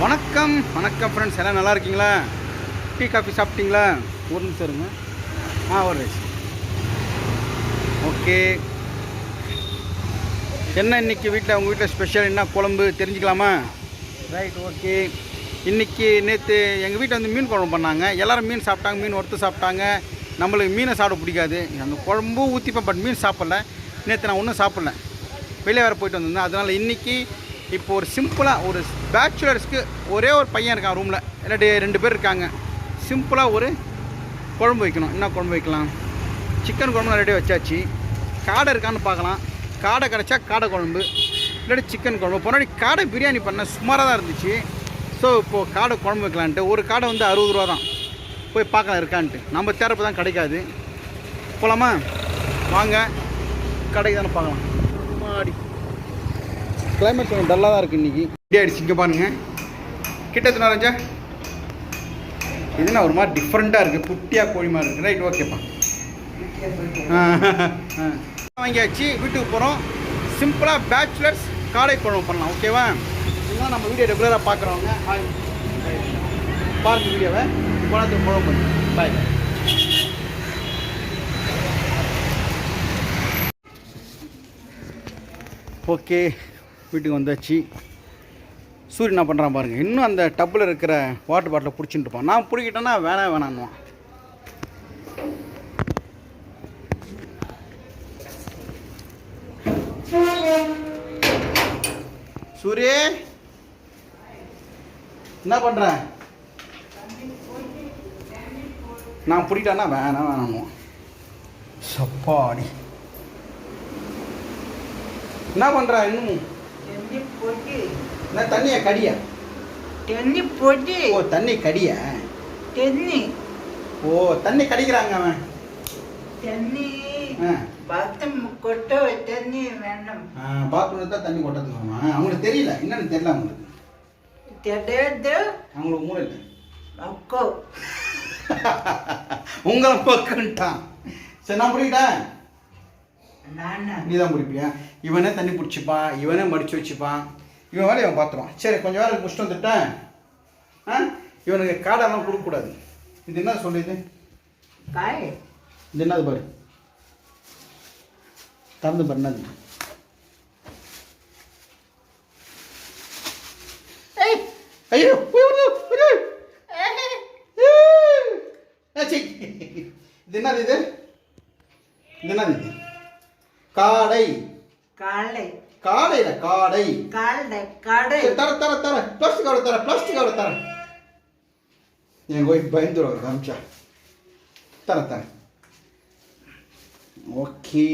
வணக்கம் வணக்கம் ஃப்ரெண்ட்ஸ், எல்லாம் நல்லா இருக்கீங்களா? டீ காஃபி சாப்பிட்டீங்களா? ஒரு நிமிஷம் இருங்க. ஒரு ரைஸ். ஓகே, என்ன இன்றைக்கி உங்கள் வீட்டில் ஸ்பெஷல் என்ன குழம்பு தெரிஞ்சுக்கலாமா? Right, okay. இன்றைக்கி நேற்று எங்கள் வீட்டில் வந்து மீன் குழம்பு பண்ணாங்க. எல்லோரும் மீன் சாப்பிட்டாங்க, மீன் வறுத்து சாப்பிட்டாங்க. நம்மளுக்கு மீனை சாப்பிட பிடிக்காது. அந்த குழம்பும் ஊற்றிப்பேன், பட் மீன் சாப்பிடல. நேற்று நான் ஒன்றும் சாப்பிடல, வெளியே வேறு போயிட்டு வந்திருந்தேன். அதனால் இன்றைக்கி இப்போ ஒரு சிம்பிளாக ஒரு பேச்சுலர்ஸ்க்கு ஒரே ஒரு பையன் இருக்கான் ரூமில், இல்லாட்டி 2 பேர் இருக்காங்க. சிம்பிளாக ஒரு குழம்பு வைக்கணும். என்ன குழம்பு வைக்கலாம்? சிக்கன் குழம்பு ரெடியாக வச்சாச்சு. காடை இருக்கான்னு பார்க்கலாம். காடை கிடச்சா காடை குழம்பு, இல்லாட்டி சிக்கன் குழம்பு. போனாடி காடை பிரியாணி பண்ண சுமாராக தான் இருந்துச்சு. ஸோ இப்போது காடை குழம்பு வைக்கலான்ட்டு. ஒரு காடை வந்து 60 ரூபா தான். போய் பார்க்கலாம் இருக்கான்ட்டு. நம்ம தேரப்பு தான் கிடைக்காது. போகலாமா? வாங்க, கடைக்கு தானே பார்க்கலாம். மாடி கிளைமேட் கொஞ்சம் டல்லாக தான் இருக்குது இன்றைக்கி. ரெடி ஆகிடுச்சு. இங்கே பாருங்கள், கிட்டத்தட்ட ரஞ்சா இதுனா ஒரு மாதிரி டிஃப்ரெண்ட்டாக இருக்குது. குட்டியாக கோழி மாதிரி இருக்குது. ரைட், ஓகேப்பா. வாங்கியாச்சு, வீட்டுக்கு போகிறோம். சிம்பிளாக பேச்சுலர்ஸ் காடை குழம்பு பண்ணலாம். ஓகேவா? இதுதான் நம்ம வீடியோ ரெகுலராக பார்க்குறவங்க பாருங்கள் வீடியோவை. குழந்தை குழம்பு பண்ணி பாய். ஓகே, வீட்டுக்கு வந்தாச்சு. சூரியன் என்ன பண்ணுறான் பாருங்கள். இன்னும் அந்த டப்பில் இருக்கிற வாட்டர் பாட்டிலை பிடிச்சிட்டு இருப்பான். நான் பிடிக்கிட்டேன்னா வேணான்னுவான். சூரிய என்ன பண்ணுறேன்? நான் பிடிக்கிட்டேன்னா வேணான்னுவான். சப்பாடி என்ன பண்ணுறா? இன்னும் என்ன தண்ணியா கடியா? தண்ணி போட்டு. ஓ, தண்ணி கடியா? தண்ணி. ஓ, தண்ணி கடிக்கிறாங்க அவன். தண்ணி பாத்ரூம் கொட்ட தண்ணி வேணும். பாத்ரூம்ல தான் தண்ணி கொட்டதுமா? அவங்களுக்கு தெரியல, என்னன்னு தெரியல அவங்களுக்கு. தெரியாது, அவங்களுக்கு மூளை இல்லை. அக்கோ உங்களை பக்கன்ட்டான். சரி, நான் பிடிக்கிட்டேன். நீ தான் பிடிப்பியா? இவனே தண்ணி பிடிச்சிப்பான், இவனே மடித்து வச்சுப்பான். இவன் வேலை இவன் பார்த்துருவான். சரி, கொஞ்சம் வேலை முடிச்சுட்டு வந்துட்டேன். இவனுக்கு காடெல்லாம் கொடுக்கக்கூடாது. இது என்ன சொல்லுது? காய். இது என்னது பாரு, திறந்து பாரு. என்னது? ஐயோ, இது என்னது? இது என்னது? இது காடை. காடை. காடைல காடை. காடை. காடை. தர தர தர பிளாஸ்டிக் கவர் தர, பிளாஸ்டிக் கவர் தர. என் ஒய்ஃப் பயந்துருவாங்க காமிச்சா. தர தர. ஓகே.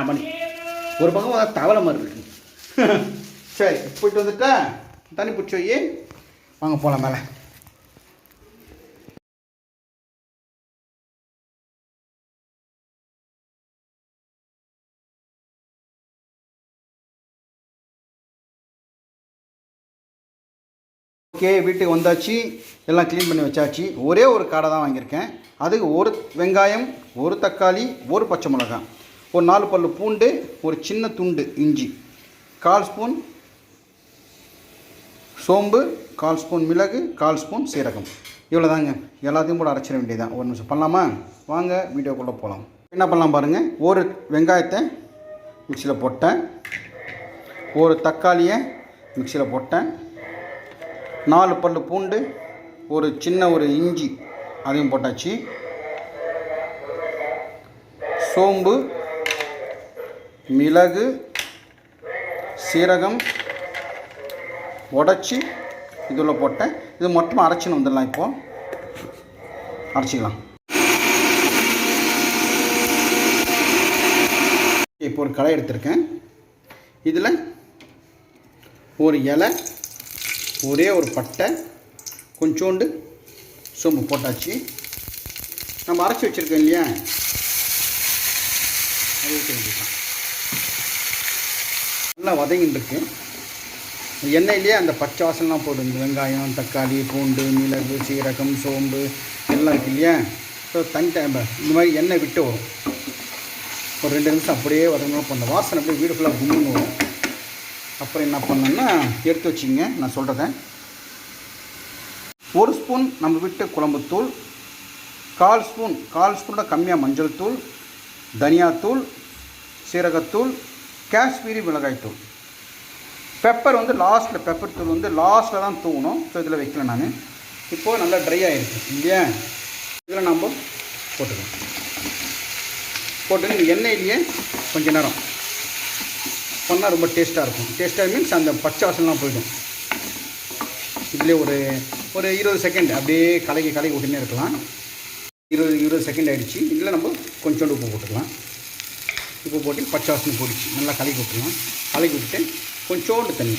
மணி ஒரு பக்கம் தவளை மாதிரி இருக்கு. சரி, போயிட்டு வந்துட்டா தண்ணி பிடிச்சி வை. வாங்க போகலாம் மேலே. ஓகே, வீட்டுக்கு வந்தாச்சு. எல்லாம் க்ளீன் பண்ணி வச்சாச்சு. ஒரே ஒரு காடை தான் வாங்கியிருக்கேன். அதுக்கு ஒரு வெங்காயம், ஒரு தக்காளி, ஒரு பச்சை மிளகாய், ஒரு 4 பல்லு பூண்டு, ஒரு சின்ன துண்டு இஞ்சி, 1/4 ஸ்பூன் சோம்பு, 1/4 ஸ்பூன் மிளகு, 1/4 ஸ்பூன் சீரகம். இவ்வளோ தாங்க. எல்லாத்தையும் கூட அரைச்சிட வேண்டியதான். ஒரு நிமிஷம் பண்ணலாமா? வாங்க வீடியோக்குள்ளே போகலாம். என்ன பண்ணலாம் பாருங்கள். ஒரு வெங்காயத்தை மிக்சியில் போட்டேன், ஒரு தக்காளியை மிக்சியில் போட்டேன், 4 பல்லு பூண்டு, ஒரு சின்ன ஒரு இஞ்சி அதையும் போட்டாச்சு, சோம்பு, மிளகு, சீரகம் உடச்சி இதில் போட்டேன். இது மொத்தமாக அரைச்சின்னு வந்துடலாம். இப்போது அரைச்சிக்கலாம். இப்போ ஒரு கடாய் எடுத்திருக்கேன். இதில் ஒரு இலை, ஒரே ஒரு பட்டை, கொஞ்சோண்டு சோம்பு போட்டாச்சு. நம்ம அரைச்சி வச்சுருக்கோம் இல்லையா, அது ஊற்றி வேண்டியதான். நல்லா வதங்கிட்டு இருக்கு. எண்ணெயிலேயே அந்த பச்சை வாசனைலாம் போடுங்க. வெங்காயம், தக்காளி, பூண்டு, மிளகு, சீரகம், சோம்பு எல்லாம் இருக்கு இல்லையா. ஸோ இந்த மாதிரி எண்ணெய் விட்டு வரும். ஒரு 2 நிமிஷம் அப்படியே வதங்கணும். அந்த வாசனை அப்படியே வீடு ஃபுல்லாக கும்முன்னு வரும். அப்புறம் என்ன பண்ணணும்னா எடுத்து வச்சிங்க நான் சொல்கிறத. 1 ஸ்பூன் நம்ம வீட்டு குழம்புத்தூள், 1/4 ஸ்பூனோட கம்மியாக மஞ்சள் தூள், தனியாத்தூள், சீரகத்தூள், காஷ்மீரி மிளகாய்த்தூள். பெப்பர் வந்து லாஸ்ட்டில், பெப்பர் தூள் வந்து லாஸ்ட்டில் தான் தூவணும். ஸோ இதில் வைக்கல நான். இப்போது நல்லா ட்ரை ஆகிருக்கு இல்லையா? இதில் நம்ம போட்டுக்கலாம். போட்டு இந்த எண்ணெயிலேயே கொஞ்சம் நேரம் பண்ணால் ரொம்ப டேஸ்ட்டாக இருக்கும். டேஸ்ட்டாக மீன்ஸ் அந்த பச்சை வாசனைலாம் போயிடும். இதிலே ஒரு 20 செகண்ட் அப்படியே கலக்கி விட்டுனே இருக்கலாம். 20 செகண்ட் ஆகிடுச்சு. இதில் நம்ம கொஞ்சோண்டு உப்பு போட்டுக்கலாம். உப்பு போட்டு பச்சை வாசனை போட்டுச்சு நல்லா கலக்கி விட்டுக்கலாம். கலக்கி விட்டுட்டு கொஞ்சோண்டு தண்ணி,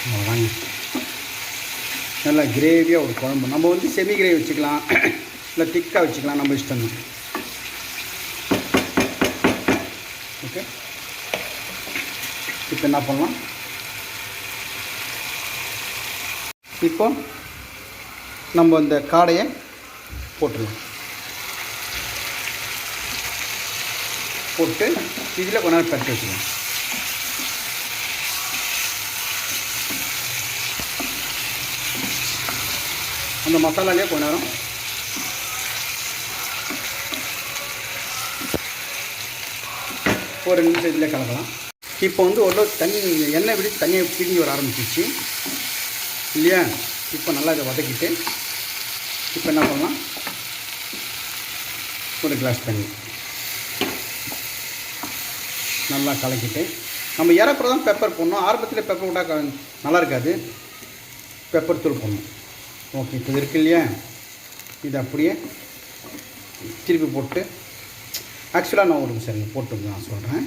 அவ்வளோதாங்க. நல்லா கிரேவியாக ஒரு குழம்பு. நம்ம வந்து செமி கிரேவி வச்சுக்கலாம், இல்லை திக்காக வச்சுக்கலாம், நம்ம இஷ்டம் தான். ஓகே, இப்போ என்ன பண்ணலாம்? இப்போ நம்ம இந்த காடையை போட்டுடலாம். போட்டு இதில் கொஞ்ச நேரம் பரட்டி வச்சுக்கலாம். அந்த மசாலாலேயே கொஞ்ச நேரம் ஒரு 2 நிமிஷம் இதில் கலக்கலாம். இப்போ வந்து ஒரு தண்ணி எண்ணெய் விட்டு தண்ணியை பிரிஞ்சு வர ஆரம்பிச்சிச்சு இல்லையா? இப்போ நல்லா இதை வதக்கிட்டு இப்போ என்ன பண்ணலாம்? ஒரு கிளாஸ் தண்ணி நல்லா கலக்கிட்டு நம்ம இறப்புற தான் பெப்பர் போடணும். ஆரம்பத்தில் பெப்பர் போட்டால் நல்லா இருக்காது. பெப்பர் தூள் போடணும். ஓகே, இப்போ இது இருக்கு இல்லையா? இது அப்படியே திருப்பி போட்டு ஆக்சுவலாக நான் ஒரு சரி போட்டு நான் சொல்கிறேன்.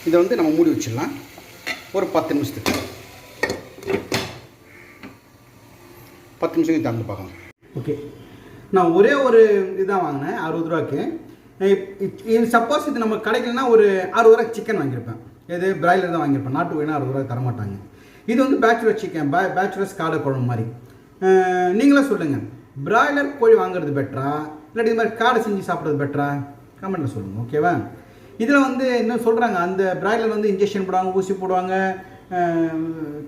இதை வந்து நம்ம மூடி வச்சிடலாம் ஒரு 10 நிமிஷத்துக்கு. 10 நிமிஷத்துக்கு திறந்து பார்க்கலாம். ஓகே, நான் ஒரே ஒரு இதுதான் வாங்கினேன் 60 ரூபாய்க்கு. சப்போஸ் இது நம்ம கிடைக்கலன்னா ஒரு 60 ரூபாய்க்கு சிக்கன் வாங்கியிருப்பேன். இது பிராய்லர் தான் வாங்கியிருப்பேன். நாட்டு கோழினா 60 ரூபாய்க்கு தரமாட்டாங்க. இது வந்து பேச்சுலர் சிக்கன், பேச்சுலர்ஸ் காடை குழம்பு மாதிரி. நீங்களே சொல்லுங்கள், பிராய்லர் கோழி வாங்குறது பெட்டரா இல்லாட்டி இது மாதிரி காடை செஞ்சு சாப்பிட்றது பெட்டரா? கமெண்ட்டில் சொல்லுங்கள். ஓகேவா? இதில் வந்து என்ன சொல்கிறாங்க, அந்த பிராய்லர் வந்து இன்ஜெக்ஷன் போடுவாங்க, ஊசி போடுவாங்க,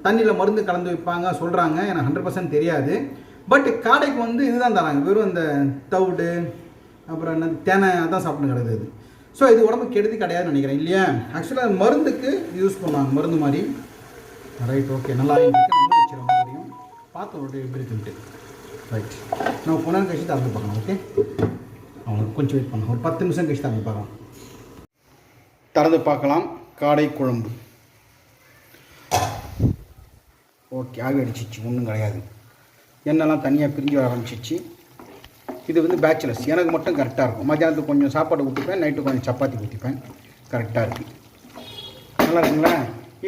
தண்ணியில் மருந்து கலந்து வைப்பாங்க சொல்கிறாங்க. எனக்கு 100% தெரியாது. பட் காடைக்கு வந்து இதுதான் தராங்க, வெறும் இந்த தவிடு அப்புறம் என்ன தேனை அதான் சாப்பிட்டு கிடக்குது. ஸோ இது உடம்பு கெடுதி கிடையாதுன்னு நினைக்கிறேன் இல்லையா? ஆக்சுவலாக மருந்துக்கு யூஸ் பண்ணுவாங்க, மருந்து மாதிரி. ரைட், ஓகே, நல்லா நம்ம வச்சிட முடியும். பார்த்து ஒரு எப்படி இருக்குன்ட்டு. ரைட், நம்ம பொண்ணு கழிச்சு திறந்து பார்க்கலாம். ஓகே, அவங்களுக்கு கொஞ்சம் வெயிட் பண்ணலாம். ஒரு 10 நிமிஷம் கழிச்சு திறந்து பார்க்கலாம். திறந்து பார்க்கலாம். காடை குழம்பு ஓகே, ஆவி அடிச்சிச்சு, ஒன்றும் கிடையாது. எண்ணெய்லாம் தனியாக பிரிஞ்சு வர ஆரம்பிச்சிச்சு. இது வந்து பேச்சுலர்ஸ், எனக்கு மட்டும் கரெக்டாக இருக்கும். மத்தியானத்துக்கு கொஞ்சம் சாப்பாடு ஊற்றிப்பேன், நைட்டு கொஞ்சம் சப்பாத்தி ஊற்றிப்பேன். கரெக்டாக இருக்குது. நல்லா இருக்குங்களா?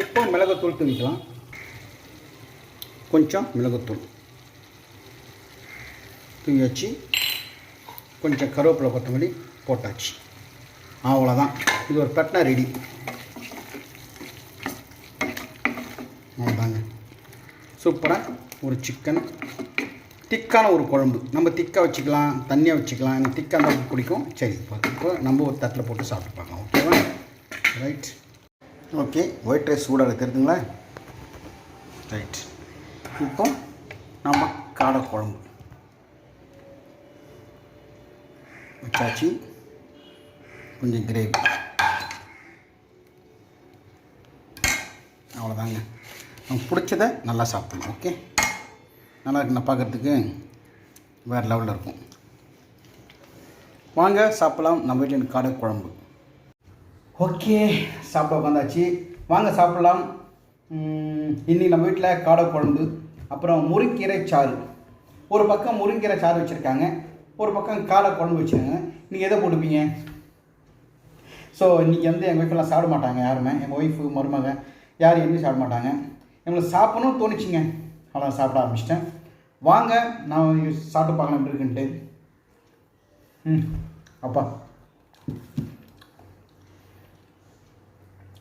இப்போ மிளகுத்தூள் தூவிக்கலாம். கொஞ்சம் மிளகுத்தூள் தூவி வச்சு கொஞ்சம் கருவேப்பிலை கொத்தமல்லி போட்டாச்சு. அவ்வளோதான், இது ஒரு பட்னா ரெடி. அவ்வளோதாங்க, சூப்பராக ஒரு சிக்கன் திக்கான ஒரு குழம்பு. நம்ம திக்காக வச்சுக்கலாம், தண்ணியாக வச்சுக்கலாம். எனக்கு திக்காக தான் பிடிக்கும். சரி, இப்போ நம்ம ஒரு தட்டில் போட்டு சாப்பிட்டு பார்க்கலாம். ஓகேவா? Right, okay. ஒயிட் ரைஸ் சூடாக தெரியுதுங்களா? ரைட், இப்போ நம்ம காடை குழம்பு வச்சாச்சு. கொஞ்சம் கிரேவி, அவ்வளோதாங்க. நமக்கு பிடிச்சதை நல்லா சாப்பிடணும். ஓகே, நல்லா இருக்குண்ணா, பார்க்குறதுக்கு வேறு லெவலில் இருக்கும். வாங்க சாப்பிடலாம். நம்ம வீட்டில் காடை குழம்பு. ஓகே, சாப்பிட உட்காந்தாச்சு. வாங்க சாப்பிடலாம். இன்றைக்கி நம்ம வீட்டில் காடை குழம்பு, அப்புறம் முருங்கீரை சாறு. ஒரு பக்கம் முருங்கீரை சாறு வச்சுருக்காங்க, ஒரு பக்கம் காடை குழம்பு வச்சுருக்காங்க. நீங்கள் எதை போட்டுப்பீங்க? ஸோ இன்றைக்கி வந்து எங்கள் ஒய்ஃபெல்லாம் சாப்பிட மாட்டாங்க யாருமே. எங்கள் ஒய்ஃபு மருமக யாரும் எதுவும் சாப்பிட மாட்டாங்க. எங்களுக்கு சாப்பிடணும்னு தோணுச்சிங்க, அவ்வளோ சாப்பிட ஆரம்பிச்சிட்டேன். வாங்க நான் சாப்பிட்டு பார்க்கலாம் எப்படி இருக்குன்ட்டு. அப்பா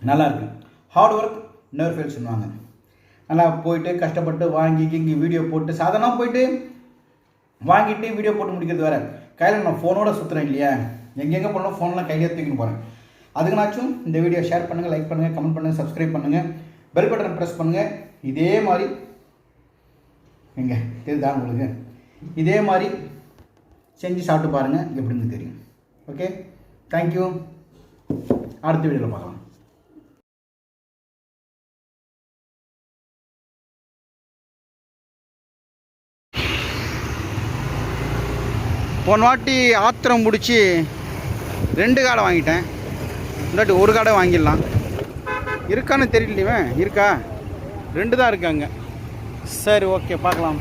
நல்லா இருக்கு. ஹார்ட் ஒர்க் நெவர் ஃபெயில் சொல்லுவாங்க. நல்லா போயிட்டு கஷ்டப்பட்டு வாங்கி இங்கே வீடியோ போட்டு சாதாரணமாக போயிட்டு வாங்கிட்டு வீடியோ போட்டு முடிக்கிறது வேறு. கையில் நான் ஃபோனோட சுற்றுறேன் இல்லையா, எங்கெங்கே போனாலும் ஃபோன்லாம் கையிலே தூக்கின்னு போகிறேன். அதுக்குனாச்சும் இந்த வீடியோ ஷேர் பண்ணுங்கள், லைக் பண்ணுங்கள், கமெண்ட் பண்ணுங்கள், சப்ஸ்கிரைப் பண்ணுங்கள், பெல் பட்டன் ப்ரெஸ் பண்ணுங்கள். இதே மாதிரி எங்கே தெரியுதா உங்களுக்கு, இதே மாதிரி செஞ்சு சாப்பிட்டு பாருங்கள், எப்படின்னு தெரியும். Okay, thank you. அடுத்த வீடியோவில் பார்க்கலாம். போன வாட்டி ஆத்திரம் பிடிச்சி 2 காடை வாங்கிட்டேன். இல்லாட்டி 1 காடை வாங்கிடலாம். இருக்கான்னு தெரியலையே, இருக்கா? 2 தான் இருக்காங்க. சரி, ஓகே, பார்க்கலாம்.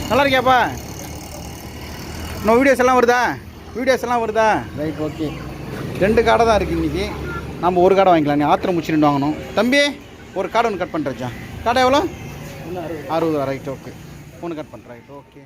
நல்லா இருக்கியாப்பா? இன்னும் வீடியோஸ் எல்லாம் வருதா? Right, okay. 2 காடை தான் இருக்குது இன்றைக்கி. நம்ம 1 காடை வாங்கிக்கலாம். நீ ஆத்திரம் முடிச்சு 2 வாங்கணும். தம்பி, ஒரு காடை ஒன்று கட் பண்ணுறச்சா? காடை எவ்வளோ? 60. Right, okay. 1 கட் பண்ணுறேன். Right, okay.